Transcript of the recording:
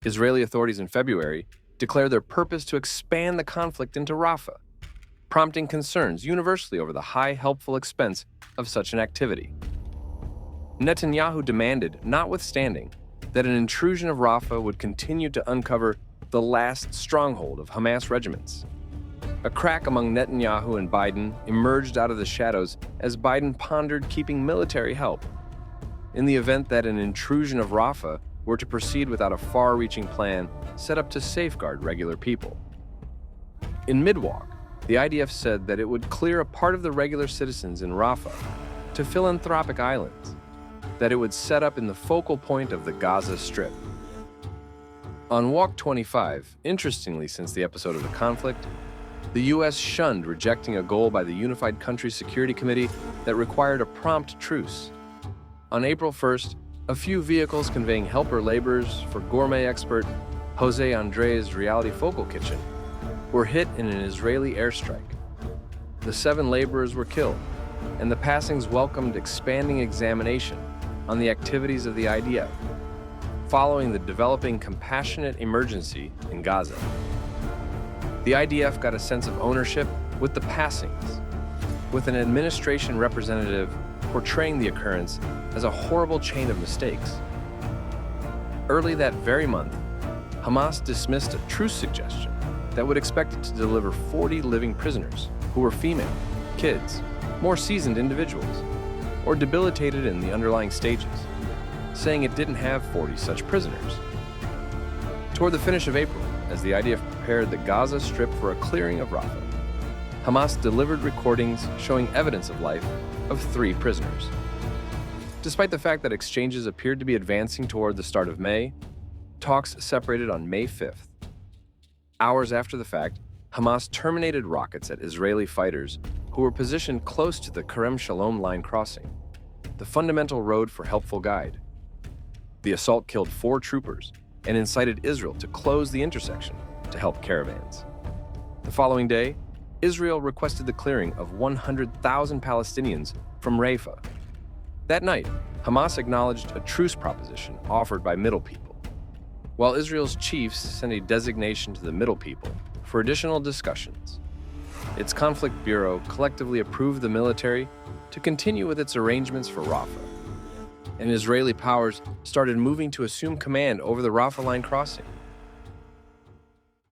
Israeli authorities in February declared their purpose to expand the conflict into Rafah, prompting concerns universally over the high helpful expense of such an activity. Netanyahu demanded, notwithstanding, that an intrusion of Rafah would continue to uncover the last stronghold of Hamas regiments. A crack among Netanyahu and Biden emerged out of the shadows as Biden pondered keeping military help in the event that an intrusion of Rafah were to proceed without a far-reaching plan set up to safeguard regular people. In mid-walk, the IDF said that it would clear a part of the regular citizens in Rafah to philanthropic islands, that it would set up in the focal point of the Gaza Strip. On Walk 25, interestingly since the episode of the conflict, the U.S. shunned rejecting a goal by the Unified Countries Security Committee that required a prompt truce. On April 1st, a few vehicles conveying helper laborers for gourmet expert Jose Andres' Reality Focal Kitchen were hit in an Israeli airstrike. The 7 laborers were killed, and the passings welcomed expanding examination on the activities of the IDF, following the developing compassionate emergency in Gaza. The IDF got a sense of ownership with the passings, with an administration representative portraying the occurrence as a horrible chain of mistakes. Early that very month, Hamas dismissed a truce suggestion that would expect it to deliver 40 living prisoners who were female, kids, more seasoned individuals, or debilitated in the underlying stages, saying it didn't have 40 such prisoners. Toward the finish of April, as the IDF prepared the Gaza Strip for a clearing of Rafah, Hamas delivered recordings showing evidence of life of 3 prisoners. Despite the fact that exchanges appeared to be advancing toward the start of May, talks separated on May 5th. Hours after the fact, Hamas terminated rockets at Israeli fighters who were positioned close to the Kerem Shalom line crossing, the fundamental road for helpful guide. The assault killed 4 troopers and incited Israel to close the intersection to help caravans. The following day, Israel requested the clearing of 100,000 Palestinians from Rafah. That night, Hamas acknowledged a truce proposition offered by Middle People, while Israel's chiefs sent a designation to the Middle People for additional discussions. Its conflict bureau collectively approved the military to continue with its arrangements for Rafah, and Israeli powers started moving to assume command over the Rafah line crossing.